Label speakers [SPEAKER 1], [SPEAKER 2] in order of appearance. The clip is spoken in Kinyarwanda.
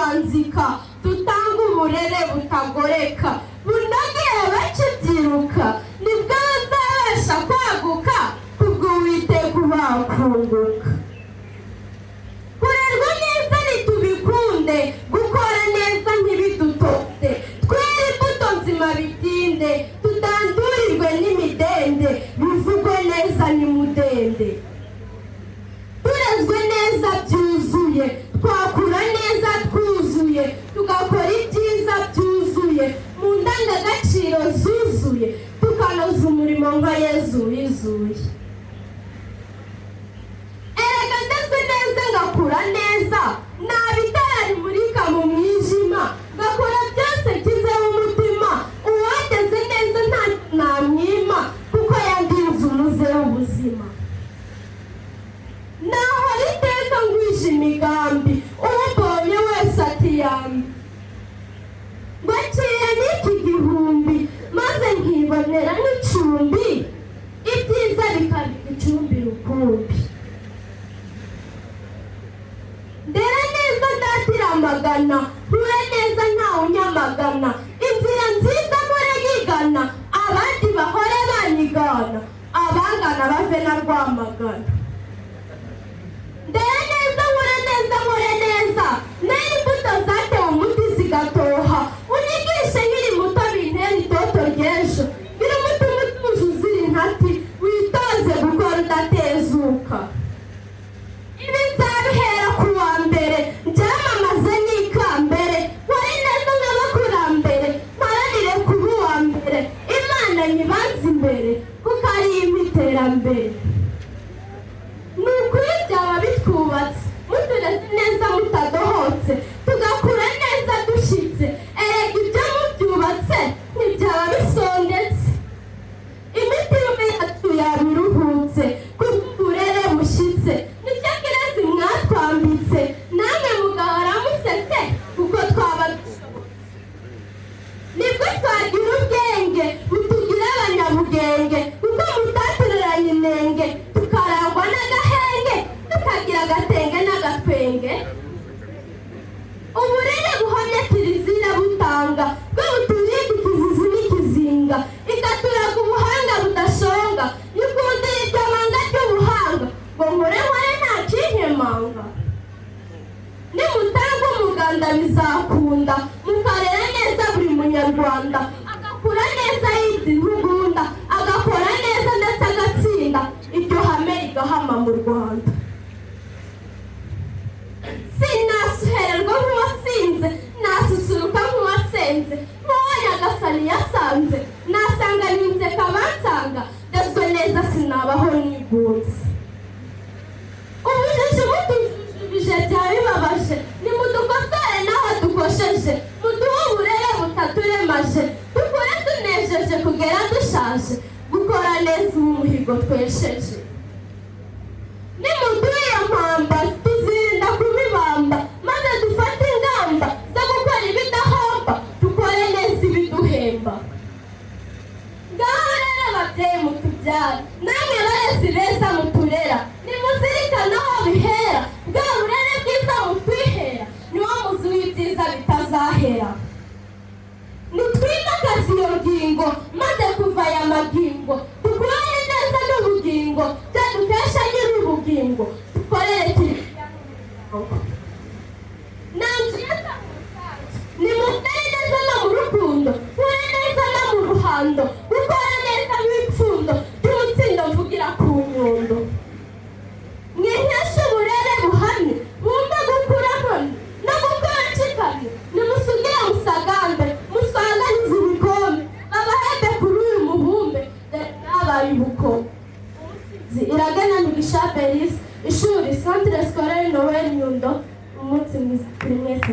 [SPEAKER 1] twanzika dutanga uburere butagoreka bunogeye bakibyiruka nibwo bazabasha kwaguka kubwo Uwiteka ubakunguka. Kurerwa neza nitubikunde, gukora neza ntibidutote, twere imbuto nzima bitinde, tutandurirwe n'imidende, bivugwe neza nimudende. Turezwe neza byuzuye, twakura neza twuzuye, tugakora ibyiza byuzuye, mu ndangagaciro zuzuye, tukanoza umurimo nka Yezu wizuye. Erega ndezwe neza ngakura neza, nabitara rimurika mu mwijima, ngakora byose nshyizeho umutima, uwageze neza nta namwima, kuko yandinze umuze w'ubuzima. Nahora iteka ngwije imigambi, umbonye wese ati yambi. Ngwaciye n'iki gihumbi, maze nkibonera n'icumbi, ibyiza bikaba igicumbi rukumbi. Ndera neza ndatira amagana, hure neza ntawe unyamagana, inzira nziza mpore yigana, abandi bahore banyigana, abangana bave na Rwamagana. Ndera neza hure neza mpore neza, nera imbuto zatewe umuti zigatoha, unyigishe nkiri muto bintera itoto ry'ejo, ngira umutima utuje uzira intati, witoze gukora udatezuka. Ibi nzabihera ku wa mbere, njyamamaze n'ikambere, nkore neza nk'abakurambere, mparanire kuba uwa mbere, Imana nyibanze imbere, kuko ari iterambere. Ni ukuri byaba bitwubatse, mutureze neza mutadohotse, tugakura neza dushyitse, erega ibyo mubyubatse ntibyaba bisondetse. Imitima yacu yaba iruhutse, kuko uburere bushyitse, nicyo kirezi mwatwambitse, namwe mugahora musetse, kuko twaba dushobotse. Nibwo twagira ubwenge, mutugira abanyabugenge, kuko mutatureranye inenge, tukarangwa n'agahenge, tukagira agatenge n'agatwenge. Uburere buhamya Kiliziya butanga, bwo buturinda ikizizi n'ikizinga, ikaturaga ubuhanga budashonga, nikundira iryo banga ry'ubuhanga, ngo nkore nta kinkemanga. Nimutanga umuganda bizakunda, mukarera neza buri munyarwanda, agakura neza yindi ntugunda, agakora neza ndetse agatsinda, iryo hame rigahama mu Rwanda. Sinasuhererwa nk'uwasinze, nasusuruka nk'uwasenze, nk'uwo Nyagasani yasanze, nasanga ninseka bansanga, ndezwe neza sinabaho nigunze. Ubujiji butujujubije byaba bibabaje, nimudukosore naho dukosheje, muduhe uburere butaturemaje, dukore tunejeje kugera dushaje, gukora neza umuhigo twesheje. Nimuduhe iyo mpamba tuzirinda kubibamba, maze dufate ingamba zo gukora ibidahomba, dukore neza ibiduhemba. Ngaho rero ababyeyi mutubyara, namwe barezi beza muturera, nimuzirikane aho bihera, bwa burere bwiza mutwihera, niwo muzi w'ibyiza bitazahera. Nitwimakaze iyo ngingo, maze kuva aya magingo, dukurane neza n'ubugingo, byadukesha nyir'ubugingo, dukorere Kiliziya n'umuryango. Nanzu neza mu musanzu, nimutere neza no mu rukundo, nkore neza no mu ruhando, gukora neza n'ipfundo, ry'umutsindo mvugira ku nyundo. Mwinkeshe uburere buhamye, bumve gukura nkoni, no gukora nshikamye, nimusugire musagambe, muswaganize ibikombe, babahembe kuri uyu mubumbe, dore mwabaye ubukombe. Iragana Mugisha Belis, ishuri Centre Scolaire Noel Nyundo, umunsi mwiza kuri mwese.